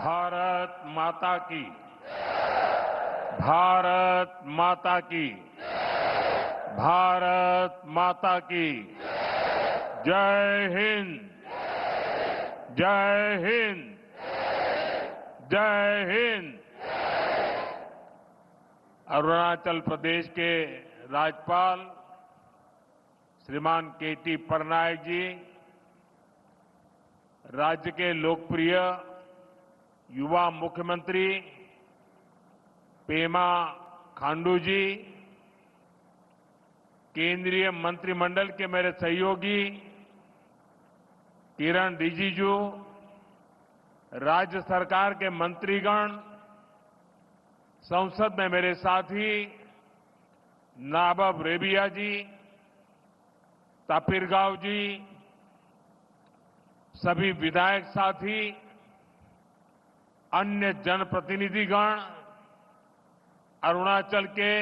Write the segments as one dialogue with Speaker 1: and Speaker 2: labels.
Speaker 1: भारत माता की। भारत माता की। भारत माता की। जय हिंद। जय हिंद। जय हिंद। अरुणाचल प्रदेश के राज्यपाल श्रीमान के.टी. पटनायक जी, राज्य के लोकप्रिय युवा मुख्यमंत्री पेमा खांडू जी, केंद्रीय मंत्रिमंडल के मेरे सहयोगी किरण रिजिजू, राज्य सरकार के मंत्रीगण, संसद में मेरे साथी नाबब रेबिया जी, तापिरगांव जी, सभी विधायक साथी, अन्य जनप्रतिनिधिगण, अरुणाचल के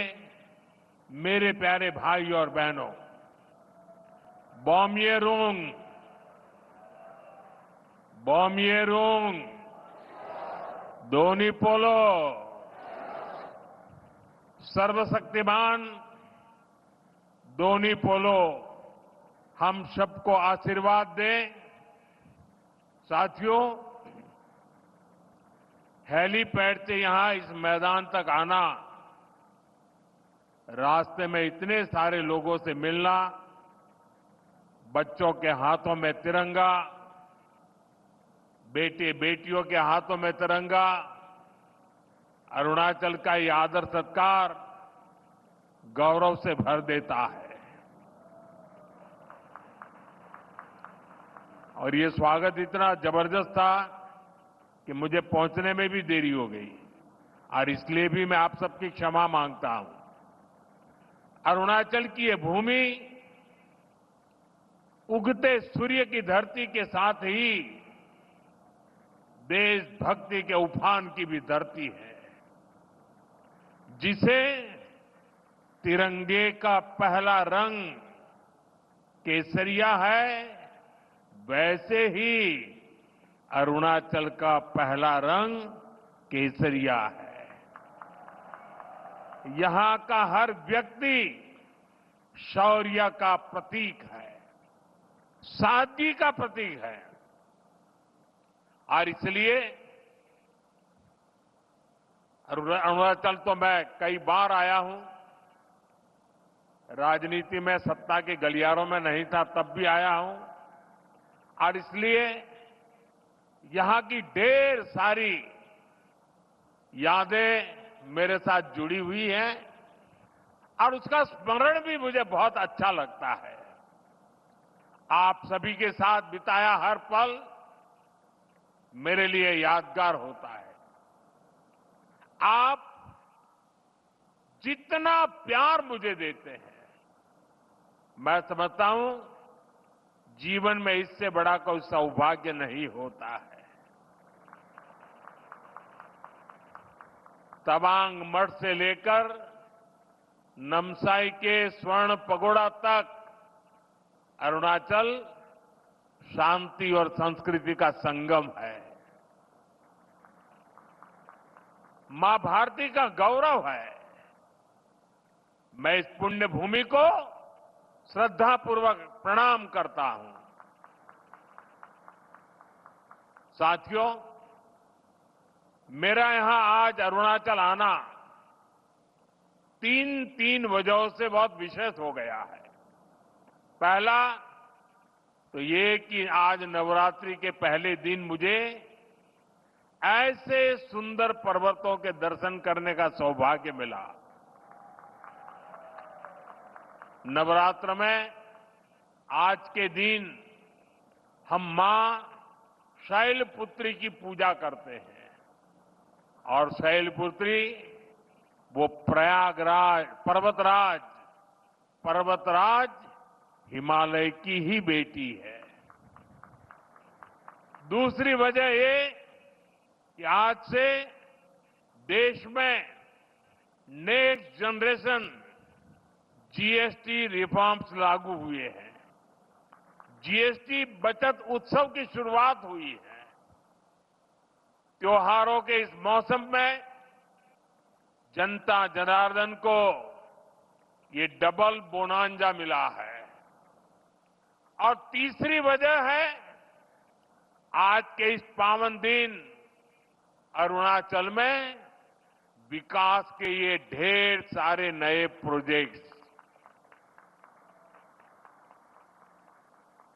Speaker 1: मेरे प्यारे भाई और बहनों, बॉम्येरुंग, बॉम्येरुंग, दोनी पोलो, सर्वशक्तिमान दोनी पोलो, हम सबको आशीर्वाद दें। साथियों, हेलीपैड से यहां इस मैदान तक आना, रास्ते में इतने सारे लोगों से मिलना, बच्चों के हाथों में तिरंगा, बेटे बेटियों के हाथों में तिरंगा, अरुणाचल का ये आदर सत्कार गौरव से भर देता है। और ये स्वागत इतना जबरदस्त था कि मुझे पहुंचने में भी देरी हो गई, और इसलिए भी मैं आप सबकी क्षमा मांगता हूं। अरुणाचल की ये भूमि उगते सूर्य की धरती के साथ ही देशभक्ति के उफान की भी धरती है, जिसे तिरंगे का पहला रंग केसरिया है, वैसे ही अरुणाचल का पहला रंग केसरिया है। यहां का हर व्यक्ति शौर्य का प्रतीक है, सादगी का प्रतीक है, और इसलिए अरुणाचल तो मैं कई बार आया हूं, राजनीति में सत्ता के गलियारों में नहीं था तब भी आया हूं, और इसलिए यहां की ढेर सारी यादें मेरे साथ जुड़ी हुई हैं, और उसका स्मरण भी मुझे बहुत अच्छा लगता है। आप सभी के साथ बिताया हर पल मेरे लिए यादगार होता है। आप जितना प्यार मुझे देते हैं, मैं समझता हूं जीवन में इससे बड़ा कोई सौभाग्य नहीं होता है। तवांग मठ से लेकर नमसाई के स्वर्ण पगोड़ा तक अरुणाचल शांति और संस्कृति का संगम है। मां भारती का गौरव है। मैं इस पुण्य भूमि को श्रद्धापूर्वक प्रणाम करता हूं। साथियों, मेरा यहां आज अरुणाचल आना तीन वजहों से बहुत विशेष हो गया है। पहला तो ये कि आज नवरात्रि के पहले दिन मुझे ऐसे सुंदर पर्वतों के दर्शन करने का सौभाग्य मिला। नवरात्र में आज के दिन हम मां शैलपुत्री की पूजा करते हैं, और शैलपुत्री वो प्रयागराज पर्वतराज हिमालय की ही बेटी है। दूसरी वजह ये कि आज से देश में नेक्स्ट जनरेशन जीएसटी रिफॉर्म्स लागू हुए हैं। जीएसटी बचत उत्सव की शुरुआत हुई है। त्योहारों के इस मौसम में जनता जनार्दन को ये डबल बोनांजा मिला है। और तीसरी वजह है आज के इस पावन दिन अरुणाचल में विकास के ये ढेर सारे नए प्रोजेक्ट्स।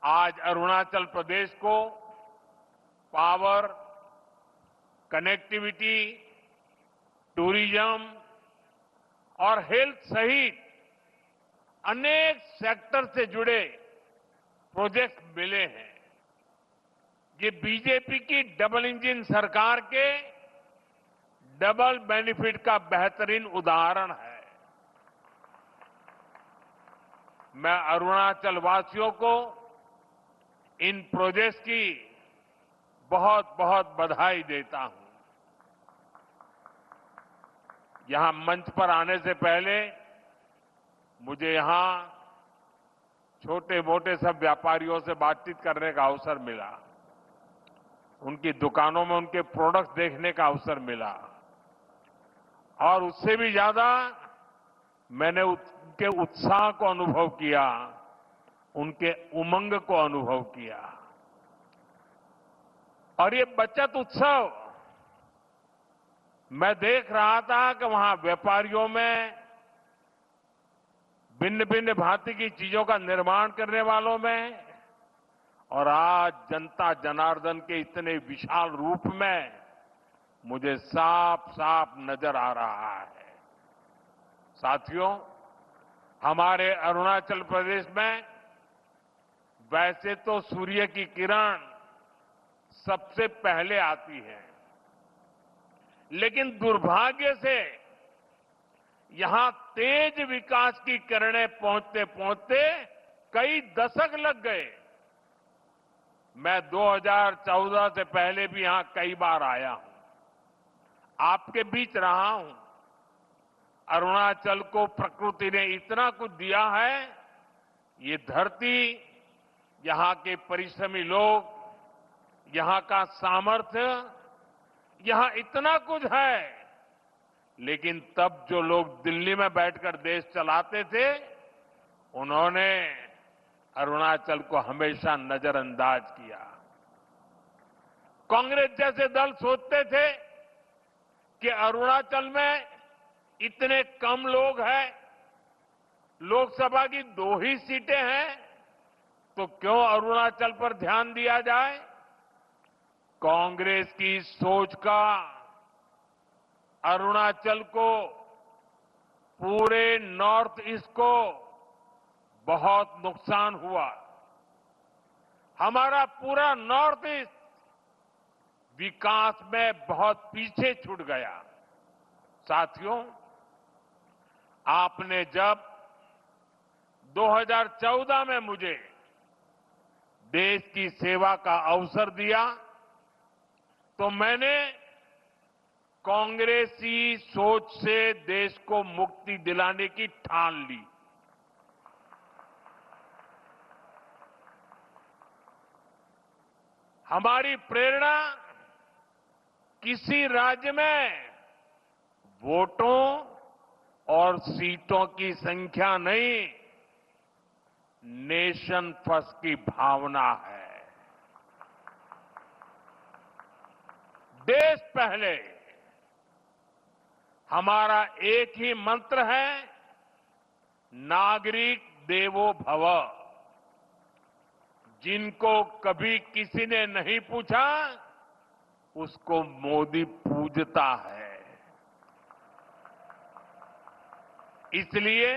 Speaker 1: आज अरुणाचल प्रदेश को पावर, कनेक्टिविटी, टूरिज्म और हेल्थ सहित अनेक सेक्टर से जुड़े प्रोजेक्ट मिले हैं। ये बीजेपी की डबल इंजन सरकार के डबल बेनिफिट का बेहतरीन उदाहरण है। मैं अरुणाचल वासियों को इन प्रोजेक्ट्स की बहुत बहुत बधाई देता हूं। यहां मंच पर आने से पहले मुझे यहां छोटे मोटे सब व्यापारियों से बातचीत करने का अवसर मिला, उनकी दुकानों में उनके प्रोडक्ट्स देखने का अवसर मिला और उससे भी ज्यादा मैंने उनके उत्साह को अनुभव किया, उनके उमंग को अनुभव किया। और ये बचत उत्सव मैं देख रहा था कि वहां व्यापारियों में, भिन्न भिन्न भांति की चीजों का निर्माण करने वालों में और आज जनता जनार्दन के इतने विशाल रूप में मुझे साफ साफ नजर आ रहा है। साथियों, हमारे अरुणाचल प्रदेश में वैसे तो सूर्य की किरण सबसे पहले आती है, लेकिन दुर्भाग्य से यहां तेज विकास की किरणें पहुंचते पहुंचते कई दशक लग गए। मैं 2014 से पहले भी यहां कई बार आया हूं, आपके बीच रहा हूं। अरुणाचल को प्रकृति ने इतना कुछ दिया है, ये धरती, यहां के परिश्रमी लोग, यहां का सामर्थ्य, यहां इतना कुछ है। लेकिन तब जो लोग दिल्ली में बैठकर देश चलाते थे, उन्होंने अरुणाचल को हमेशा नजरअंदाज किया। कांग्रेस जैसे दल सोचते थे कि अरुणाचल में इतने कम लोग हैं, लोकसभा की 2 ही सीटें हैं, तो क्यों अरुणाचल पर ध्यान दिया जाए। कांग्रेस की सोच का अरुणाचल को, पूरे नॉर्थ ईस्ट को बहुत नुकसान हुआ। हमारा पूरा नॉर्थ ईस्ट विकास में बहुत पीछे छूट गया। साथियों, आपने जब 2014 में मुझे देश की सेवा का अवसर दिया, तो मैंने कांग्रेसी सोच से देश को मुक्ति दिलाने की ठान ली। हमारी प्रेरणा किसी राज्य में वोटों और सीटों की संख्या नहीं, नेशन फर्स्ट की भावना है। देश पहले, हमारा एक ही मंत्र है, नागरिक देवो भव। जिनको कभी किसी ने नहीं पूछा, उसको मोदी पूजता है। इसलिए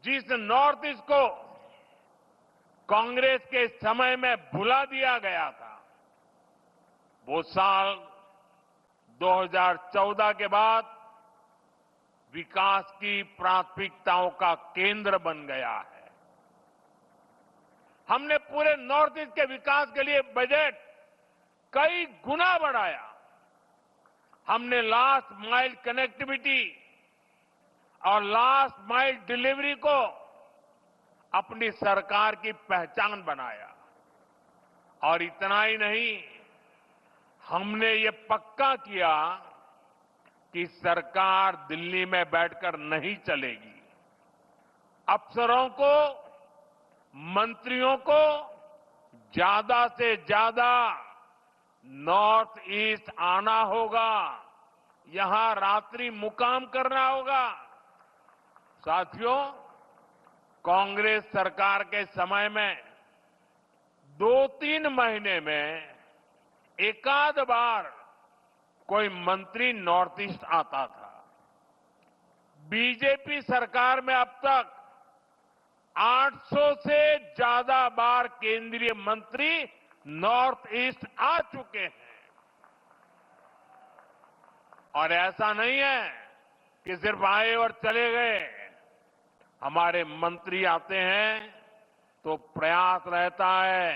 Speaker 1: जिस नॉर्थ ईस्ट को कांग्रेस के समय में भुला दिया गया था, वो साल 2014 के बाद विकास की प्राथमिकताओं का केंद्र बन गया है। हमने पूरे नॉर्थ ईस्ट के विकास के लिए बजट कई गुना बढ़ाया। हमने लास्ट माइल कनेक्टिविटी और लास्ट माइल डिलीवरी को अपनी सरकार की पहचान बनाया। और इतना ही नहीं, हमने ये पक्का किया कि सरकार दिल्ली में बैठकर नहीं चलेगी। अफसरों को, मंत्रियों को ज्यादा से ज्यादा नॉर्थ ईस्ट आना होगा, यहां रात्रि मुकाम करना होगा। साथियों, कांग्रेस सरकार के समय में 2-3 महीने में एकाध बार कोई मंत्री नॉर्थ ईस्ट आता था। बीजेपी सरकार में अब तक 800 से ज्यादा बार केंद्रीय मंत्री नॉर्थ ईस्ट आ चुके हैं। और ऐसा नहीं है कि सिर्फ आए और चले गए। हमारे मंत्री आते हैं तो प्रयास रहता है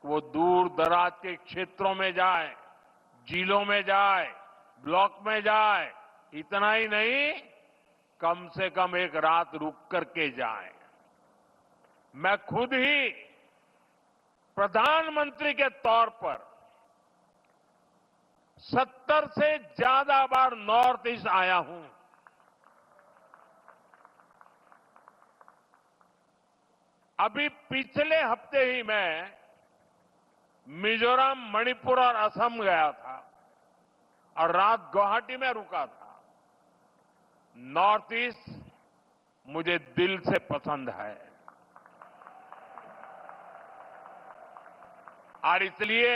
Speaker 1: कि वो दूर दराज के क्षेत्रों में जाए, जिलों में जाए, ब्लॉक में जाए। इतना ही नहीं, कम से कम एक रात रुक करके जाए। मैं खुद ही प्रधानमंत्री के तौर पर 70 से ज्यादा बार नॉर्थ ईस्ट आया हूं। अभी पिछले हफ्ते ही मैं मिजोरम, मणिपुर और असम गया था और रात गुवाहाटी में रुका था। नॉर्थ ईस्ट मुझे दिल से पसंद है और इसलिए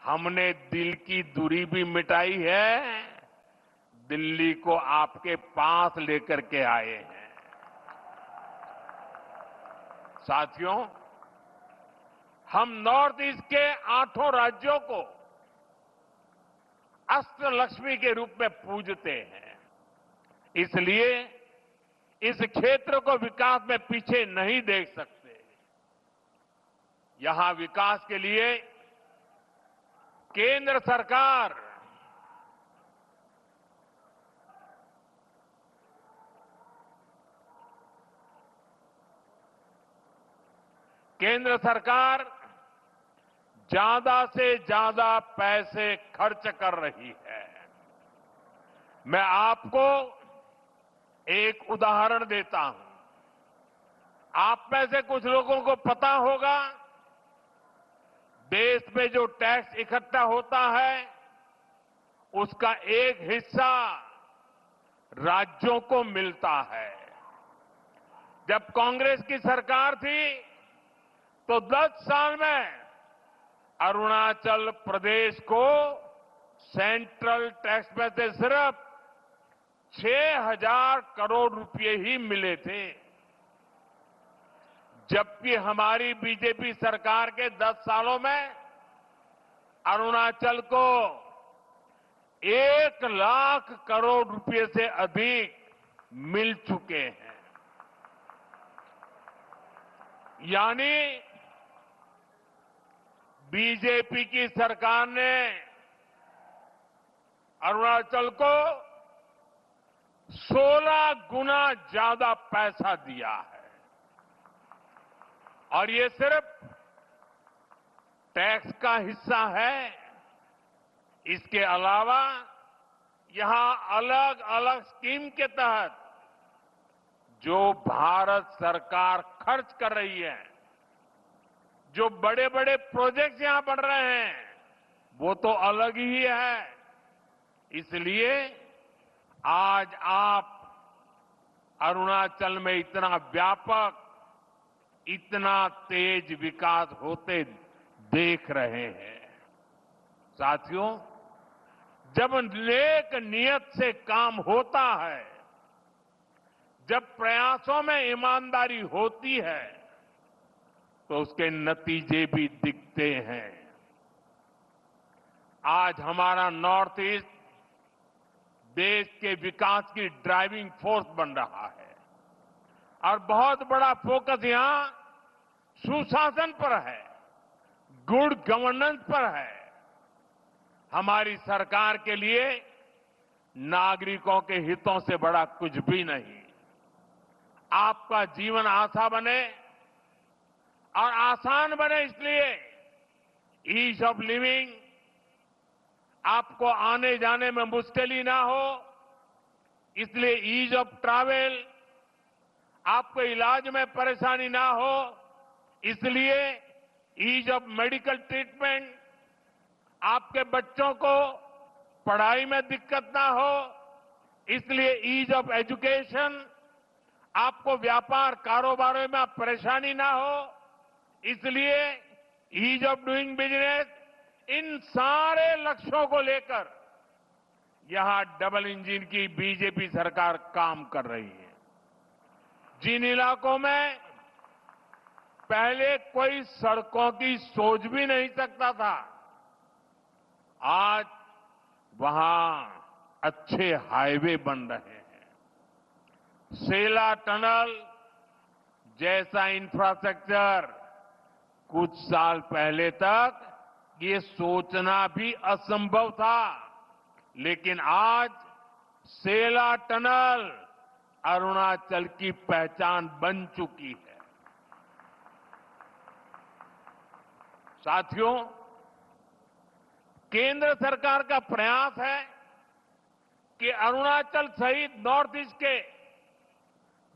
Speaker 1: हमने दिल की दूरी भी मिटाई है, दिल्ली को आपके पास लेकर के आए हैं। साथियों, हम नॉर्थ ईस्ट के 8 राज्यों को अष्टलक्ष्मी के रूप में पूजते हैं। इसलिए इस क्षेत्र को विकास में पीछे नहीं देख सकते। यहां विकास के लिए केंद्र सरकार ज्यादा से ज्यादा पैसे खर्च कर रही है। मैं आपको एक उदाहरण देता हूं। आप में से कुछ लोगों को पता होगा, देश में जो टैक्स इकट्ठा होता है उसका एक हिस्सा राज्यों को मिलता है। जब कांग्रेस की सरकार थी तो 10 साल में अरुणाचल प्रदेश को सेंट्रल टैक्स में से सिर्फ 6,000 करोड़ रुपए ही मिले थे, जबकि हमारी बीजेपी सरकार के 10 सालों में अरुणाचल को 1 लाख करोड़ रुपए से अधिक मिल चुके हैं। यानी बीजेपी की सरकार ने अरुणाचल को 16 गुना ज्यादा पैसा दिया है। और ये सिर्फ टैक्स का हिस्सा है। इसके अलावा यहां अलग अलग स्कीम के तहत जो भारत सरकार खर्च कर रही है, जो बड़े बड़े प्रोजेक्ट यहां बन रहे हैं, वो तो अलग ही है। इसलिए आज आप अरुणाचल में इतना व्यापक, इतना तेज विकास होते देख रहे हैं। साथियों, जब नेक नियत से काम होता है, जब प्रयासों में ईमानदारी होती है, तो उसके नतीजे भी दिखते हैं। आज हमारा नॉर्थ ईस्ट देश के विकास की ड्राइविंग फोर्स बन रहा है और बहुत बड़ा फोकस यहां सुशासन पर है, गुड गवर्नेंस पर है। हमारी सरकार के लिए नागरिकों के हितों से बड़ा कुछ भी नहीं। आपका जीवन आसान बने और आसान बने, इसलिए ईज ऑफ लिविंग, आपको आने जाने में मुश्किल ना हो, इसलिए ईज ऑफ ट्रैवल, आपको इलाज में परेशानी ना हो, इसलिए ईज ऑफ मेडिकल ट्रीटमेंट, आपके बच्चों को पढ़ाई में दिक्कत ना हो, इसलिए ईज ऑफ एजुकेशन, आपको व्यापार कारोबार में परेशानी ना हो, इसलिए ईज ऑफ डूइंग बिजनेस। इन सारे लक्ष्यों को लेकर यहां डबल इंजन की बीजेपी सरकार काम कर रही है। जिन इलाकों में पहले कोई सड़कों की सोच भी नहीं सकता था, आज वहां अच्छे हाईवे बन रहे हैं। सेला टनल जैसा इंफ्रास्ट्रक्चर कुछ साल पहले तक ये सोचना भी असंभव था, लेकिन आज सेला टनल अरुणाचल की पहचान बन चुकी है। साथियों, केंद्र सरकार का प्रयास है कि अरुणाचल सहित नॉर्थ ईस्ट के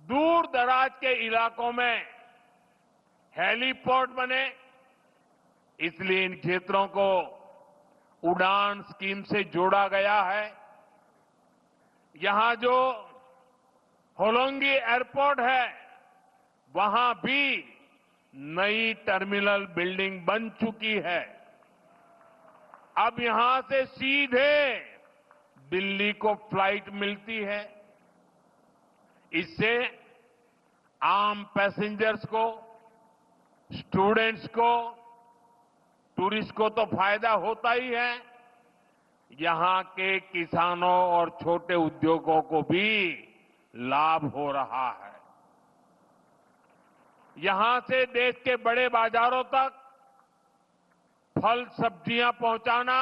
Speaker 1: दूर दराज के इलाकों में हेलीपोर्ट बने, इसलिए इन क्षेत्रों को उड़ान स्कीम से जोड़ा गया है। यहां जो होलोंगी एयरपोर्ट है, वहां भी नई टर्मिनल बिल्डिंग बन चुकी है। अब यहां से सीधे दिल्ली को फ्लाइट मिलती है। इससे आम पैसेंजर्स को, स्टूडेंट्स को, टूरिस्ट को तो फायदा होता ही है, यहां के किसानों और छोटे उद्योगों को भी लाभ हो रहा है। यहां से देश के बड़े बाजारों तक फल सब्जियां पहुंचाना,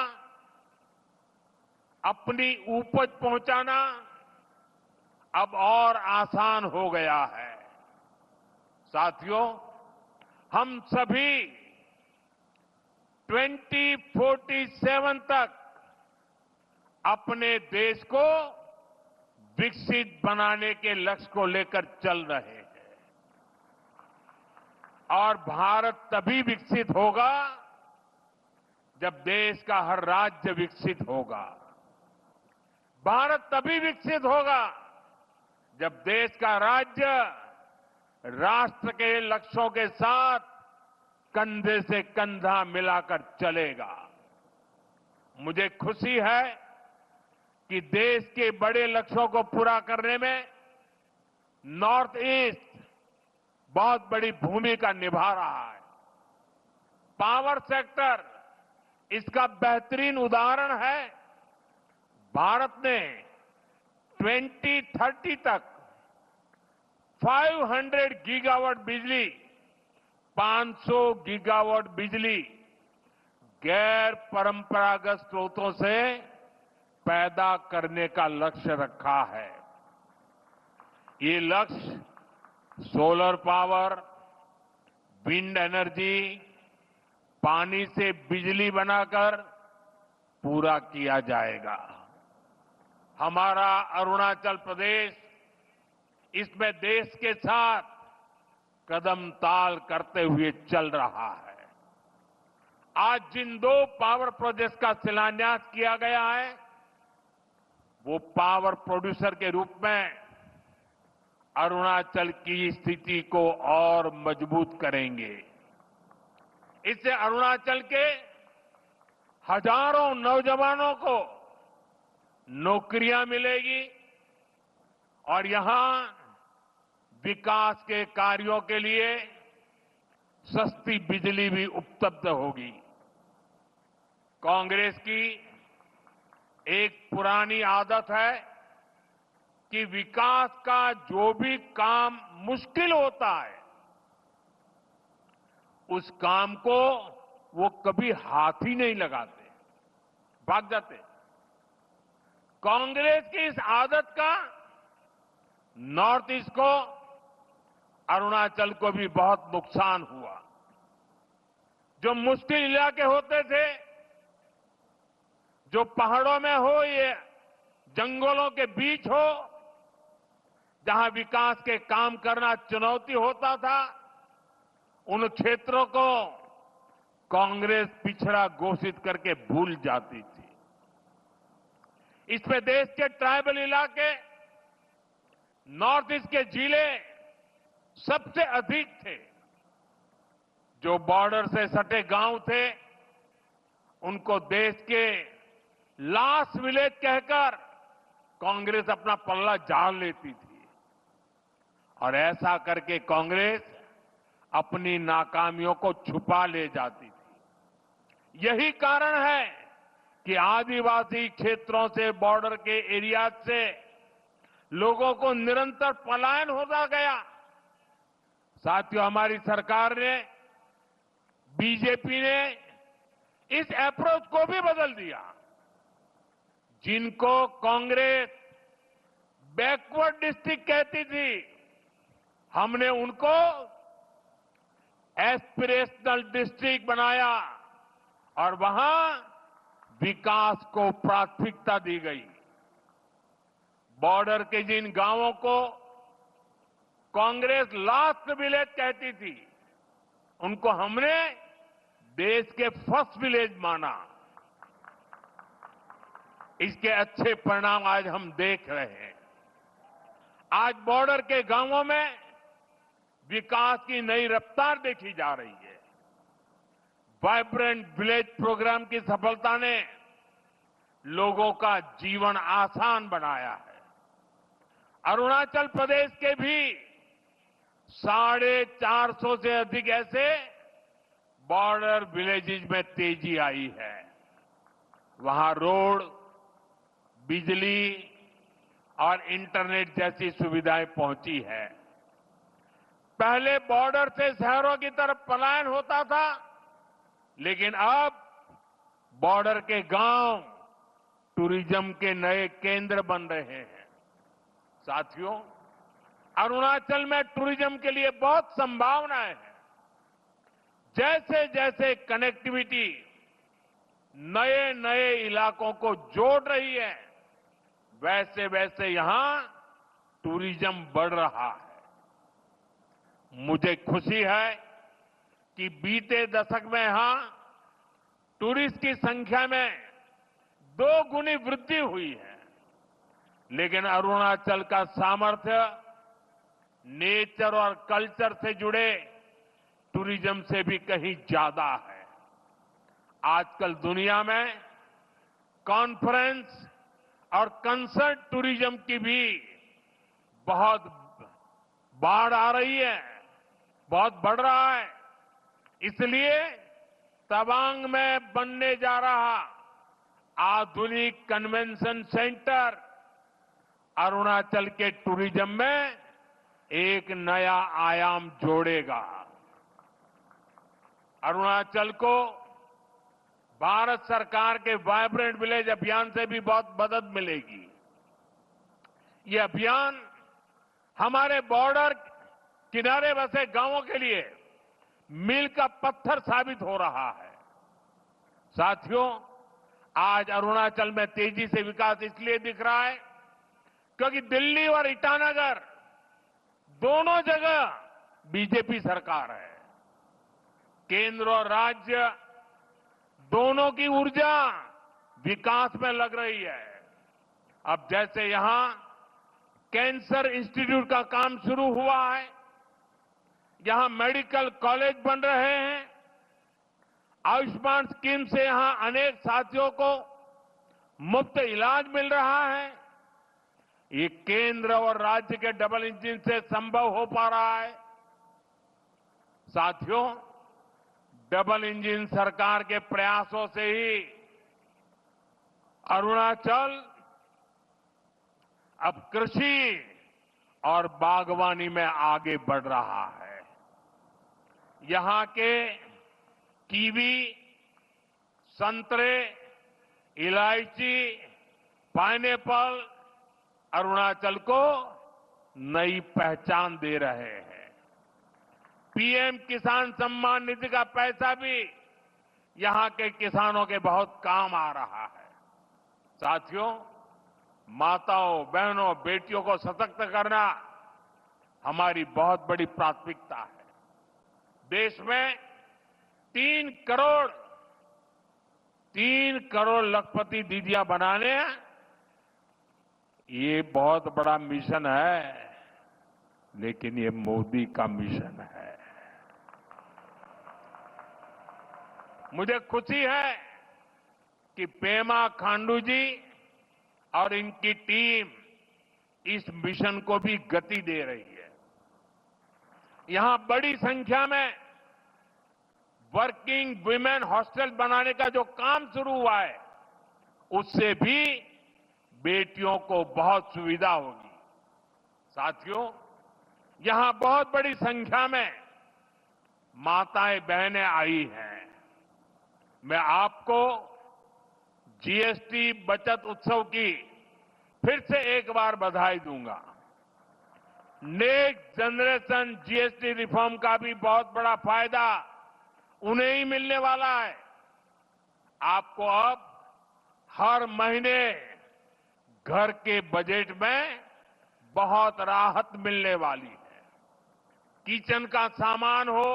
Speaker 1: अपनी उपज पहुंचाना अब और आसान हो गया है। साथियों, हम सभी 2047 तक अपने देश को विकसित बनाने के लक्ष्य को लेकर चल रहे हैं। और भारत तभी विकसित होगा जब देश का हर राज्य विकसित होगा। भारत तभी विकसित होगा जब देश का राज्य राष्ट्र के लक्ष्यों के साथ कंधे से कंधा मिलाकर चलेगा। मुझे खुशी है कि देश के बड़े लक्ष्यों को पूरा करने में नॉर्थ ईस्ट बहुत बड़ी भूमिका निभा रहा है। पावर सेक्टर इसका बेहतरीन उदाहरण है। भारत ने 2030 तक 500 गीगावाट बिजली, 500 गीगावाट बिजली गैर परंपरागत स्रोतों से पैदा करने का लक्ष्य रखा है। ये लक्ष्य सोलर पावर, विंड एनर्जी, पानी से बिजली बनाकर पूरा किया जाएगा। हमारा अरुणाचल प्रदेश इसमें देश के साथ कदम ताल करते हुए चल रहा है। आज जिन 2 पावर प्रोजेक्ट्स का शिलान्यास किया गया है, वो पावर प्रोड्यूसर के रूप में अरुणाचल की स्थिति को और मजबूत करेंगे। इससे अरुणाचल के हजारों नौजवानों को नौकरियां मिलेगी और यहां विकास के कार्यों के लिए सस्ती बिजली भी उपलब्ध होगी। कांग्रेस की एक पुरानी आदत है कि विकास का जो भी काम मुश्किल होता है, उस काम को वो कभी हाथ ही नहीं लगाते, भाग जाते। कांग्रेस की इस आदत का नॉर्थ ईस्ट को, अरुणाचल को भी बहुत नुकसान हुआ। जो मुश्किल इलाके होते थे, जो पहाड़ों में हो, ये जंगलों के बीच हो, जहां विकास के काम करना चुनौती होता था, उन क्षेत्रों को कांग्रेस पिछड़ा घोषित करके भूल जाती थी। इसमें देश के ट्राइबल इलाके, नॉर्थ ईस्ट के जिले सबसे अधिक थे। जो बॉर्डर से सटे गांव थे, उनको देश के लास्ट विलेज कहकर कांग्रेस अपना पल्ला झाड़ लेती थी। और ऐसा करके कांग्रेस अपनी नाकामियों को छुपा ले जाती थी। यही कारण है कि आदिवासी क्षेत्रों से, बॉर्डर के एरिया से लोगों को निरंतर पलायन होता गया। साथियों, हमारी सरकार ने, बीजेपी ने इस अप्रोच को भी बदल दिया। जिनको कांग्रेस बैकवर्ड डिस्ट्रिक्ट कहती थी, हमने उनको एस्पिरेशनल डिस्ट्रिक्ट बनाया और वहां विकास को प्राथमिकता दी गई। बॉर्डर के जिन गांवों को कांग्रेस लास्ट विलेज कहती थी, उनको हमने देश के फर्स्ट विलेज माना। इसके अच्छे परिणाम आज हम देख रहे हैं। आज बॉर्डर के गांवों में विकास की नई रफ्तार देखी जा रही है। वाइब्रेंट विलेज प्रोग्राम की सफलता ने लोगों का जीवन आसान बनाया है। अरुणाचल प्रदेश के भी 450 से अधिक ऐसे बॉर्डर विलेजेस में तेजी आई है। वहां रोड, बिजली और इंटरनेट जैसी सुविधाएं पहुंची है। पहले बॉर्डर से शहरों की तरफ पलायन होता था, लेकिन अब बॉर्डर के गांव टूरिज्म के नए केंद्र बन रहे हैं। साथियों, अरुणाचल में टूरिज्म के लिए बहुत संभावनाएं हैं। जैसे जैसे कनेक्टिविटी नए नए इलाकों को जोड़ रही है, वैसे वैसे यहां टूरिज्म बढ़ रहा है। मुझे खुशी है कि बीते दशक में यहां टूरिस्ट की संख्या में 2 गुनी वृद्धि हुई है। लेकिन अरुणाचल का सामर्थ्य नेचर और कल्चर से जुड़े टूरिज्म से भी कहीं ज्यादा है। आजकल दुनिया में कॉन्फ्रेंस और कंसर्ट टूरिज्म की भी बहुत बाढ़ आ रही है, बहुत बढ़ रहा है। इसलिए तवांग में बनने जा रहा आधुनिक कन्वेंशन सेंटर अरुणाचल के टूरिज्म में एक नया आयाम जोड़ेगा। अरुणाचल को भारत सरकार के वाइब्रेंट विलेज अभियान से भी बहुत मदद मिलेगी। ये अभियान हमारे बॉर्डर किनारे बसे गांवों के लिए मील का पत्थर साबित हो रहा है। साथियों, आज अरुणाचल में तेजी से विकास इसलिए दिख रहा है क्योंकि दिल्ली और ईटानगर दोनों जगह बीजेपी सरकार है। केंद्र और राज्य दोनों की ऊर्जा विकास में लग रही है। अब जैसे यहां कैंसर इंस्टीट्यूट का काम शुरू हुआ है, यहां मेडिकल कॉलेज बन रहे हैं, आयुष्मान स्कीम से यहां अनेक साथियों को मुफ्त इलाज मिल रहा है। ये केंद्र और राज्य के डबल इंजन से संभव हो पा रहा है। साथियों, डबल इंजन सरकार के प्रयासों से ही अरुणाचल अब कृषि और बागवानी में आगे बढ़ रहा है। यहां के कीवी, संतरे, इलायची, पाइनएप्पल अरुणाचल को नई पहचान दे रहे हैं। पीएम किसान सम्मान निधि का पैसा भी यहां के किसानों के बहुत काम आ रहा है। साथियों, माताओं, बहनों, बेटियों को सशक्त करना हमारी बहुत बड़ी प्राथमिकता है। देश में 3 करोड़ लखपति दीदियां बनाने, ये बहुत बड़ा मिशन है, लेकिन ये मोदी का मिशन है। मुझे खुशी है कि पेमा खांडू जी और इनकी टीम इस मिशन को भी गति दे रही है। यहां बड़ी संख्या में वर्किंग वुमेन हॉस्टल बनाने का जो काम शुरू हुआ है, उससे भी बेटियों को बहुत सुविधा होगी। साथियों, यहां बहुत बड़ी संख्या में माताएं बहनें आई हैं। मैं आपको जीएसटी बचत उत्सव की फिर से एक बार बधाई दूंगा। नेक्स्ट जनरेशन जीएसटी रिफॉर्म का भी बहुत बड़ा फायदा उन्हें ही मिलने वाला है। आपको अब हर महीने घर के बजट में बहुत राहत मिलने वाली है। किचन का सामान हो,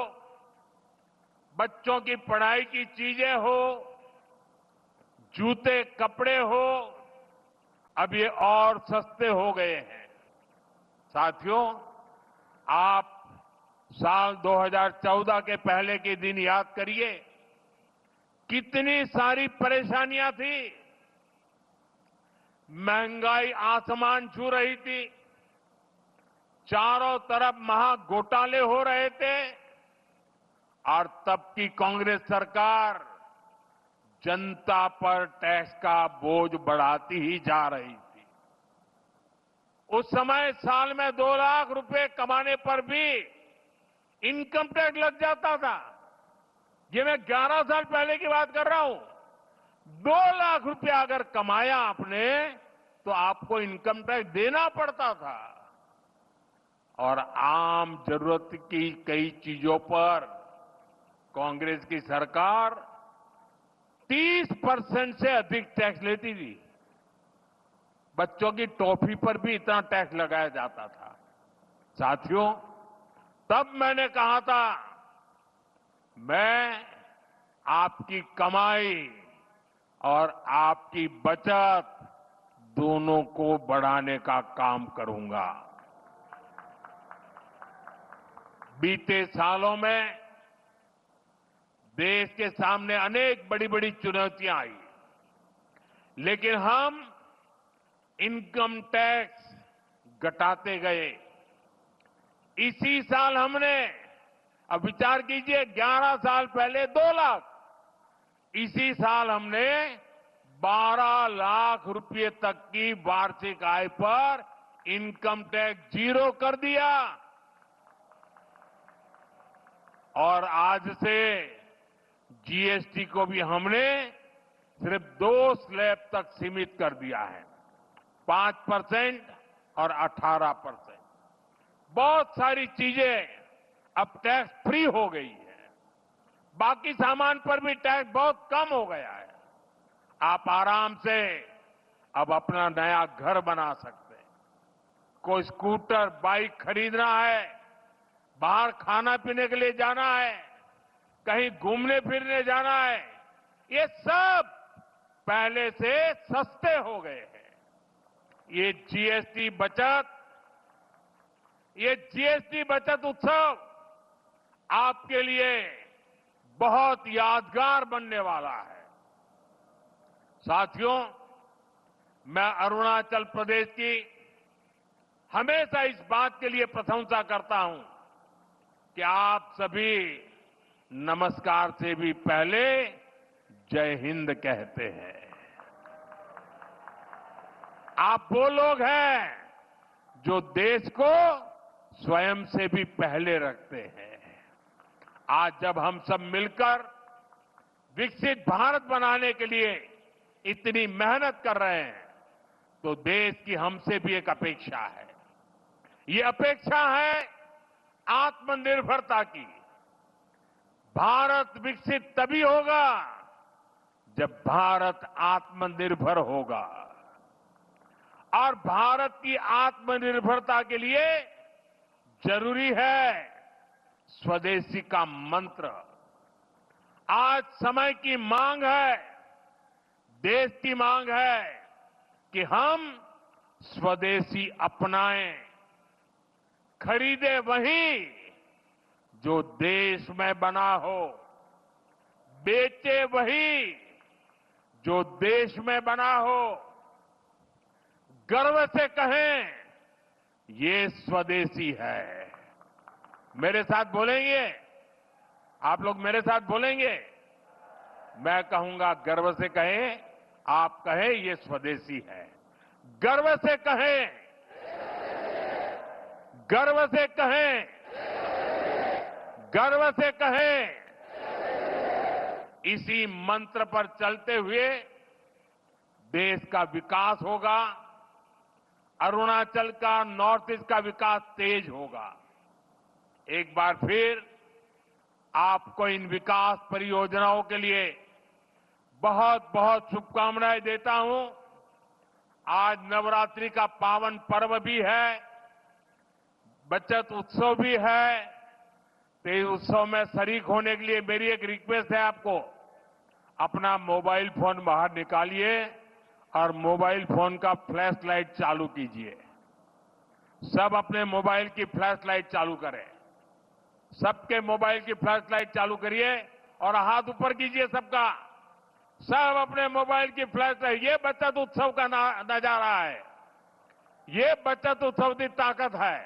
Speaker 1: बच्चों की पढ़ाई की चीजें हो, जूते कपड़े हो, अब ये और सस्ते हो गए हैं। साथियों, आप साल 2014 के पहले के दिन याद करिए, कितनी सारी परेशानियां थी। महंगाई आसमान छू रही थी, चारों तरफ महा घोटाले हो रहे थे, और तब की कांग्रेस सरकार जनता पर टैक्स का बोझ बढ़ाती ही जा रही थी। उस समय साल में 2 लाख रुपए कमाने पर भी इनकम टैक्स लग जाता था। ये मैं 11 साल पहले की बात कर रहा हूं। 2 लाख रुपया अगर कमाया आपने, तो आपको इनकम टैक्स देना पड़ता था। और आम जरूरत की कई चीजों पर कांग्रेस की सरकार 30% से अधिक टैक्स लेती थी। बच्चों की टॉफी पर भी इतना टैक्स लगाया जाता था। साथियों, तब मैंने कहा था, मैं आपकी कमाई और आपकी बचत दोनों को बढ़ाने का काम करूंगा। बीते सालों में देश के सामने अनेक बड़ी बड़ी चुनौतियां आई, लेकिन हम इनकम टैक्स घटाते गए। इसी साल हमने, अब विचार कीजिए, 11 साल पहले 2 लाख, इसी साल हमने 12 लाख रुपए तक की वार्षिक आय पर इनकम टैक्स 0 कर दिया। और आज से जीएसटी को भी हमने सिर्फ 2 स्लैब तक सीमित कर दिया है, 5% और 18%। बहुत सारी चीजें अब टैक्स फ्री हो गई है। बाकी सामान पर भी टैक्स बहुत कम हो गया है। आप आराम से अब अपना नया घर बना सकते हैं। कोई स्कूटर, बाइक खरीदना है, बाहर खाना पीने के लिए जाना है, कहीं घूमने फिरने जाना है, ये सब पहले से सस्ते हो गए हैं। ये जीएसटी बचत उत्सव आपके लिए बहुत यादगार बनने वाला है। साथियों, मैं अरुणाचल प्रदेश की हमेशा इस बात के लिए प्रशंसा करता हूं कि आप सभी नमस्कार से भी पहले जय हिंद कहते हैं। आप वो लोग हैं जो देश को स्वयं से भी पहले रखते हैं। आज जब हम सब मिलकर विकसित भारत बनाने के लिए इतनी मेहनत कर रहे हैं, तो देश की हमसे भी एक अपेक्षा है। ये अपेक्षा है आत्मनिर्भरता की। भारत विकसित तभी होगा जब भारत आत्मनिर्भर होगा। और भारत की आत्मनिर्भरता के लिए जरूरी है स्वदेशी का मंत्र। आज समय की मांग है, देश की मांग है कि हम स्वदेशी अपनाएं, खरीदे वही जो देश में बना हो, बेचे वही जो देश में बना हो, गर्व से कहें ये स्वदेशी है। मेरे साथ बोलेंगे? आप लोग मेरे साथ बोलेंगे? मैं कहूंगा गर्व से कहें, आप कहें ये स्वदेशी है। गर्व से कहें, गर्व से कहें, गर्व से कहें। इसी मंत्र पर चलते हुए देश का विकास होगा, अरुणाचल का, नॉर्थ ईस्ट का विकास तेज होगा। एक बार फिर आपको इन विकास परियोजनाओं के लिए बहुत बहुत शुभकामनाएं देता हूं। आज नवरात्रि का पावन पर्व भी है, बचत उत्सव भी है। तो इस उत्सव में शरीक होने के लिए मेरी एक रिक्वेस्ट है आपको, अपना मोबाइल फोन बाहर निकालिए और मोबाइल फोन का फ्लैश लाइट चालू कीजिए। सब अपने मोबाइल की फ्लैश लाइट चालू करें। सबके मोबाइल की फ्लैश लाइट चालू करिए और हाथ ऊपर कीजिए सबका। सब अपने मोबाइल की फ्लैश लाइट। ये बचत उत्सव का नजारा है, ये बचत उत्सव की ताकत है।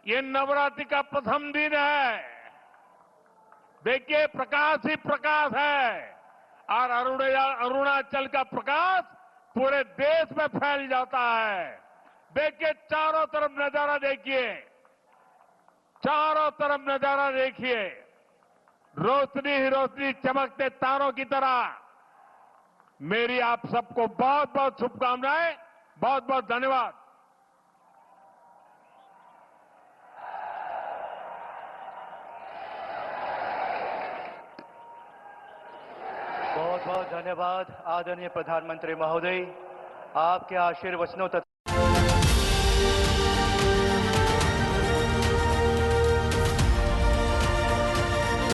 Speaker 1: ये नवरात्रि का प्रथम दिन है। देखिए प्रकाश ही प्रकाश है और अरुणाचल का प्रकाश पूरे देश में फैल जाता है। देखिए चारों तरफ नजारा देखिए, चारों तरफ नजारा देखिए, रोशनी ही रोशनी, चमकते तारों की तरह। मेरी आप सबको बहुत बहुत शुभकामनाएं, बहुत बहुत धन्यवाद।
Speaker 2: बहुत बहुत धन्यवाद आदरणीय प्रधानमंत्री महोदय। आपके आशीर्वचनों तथा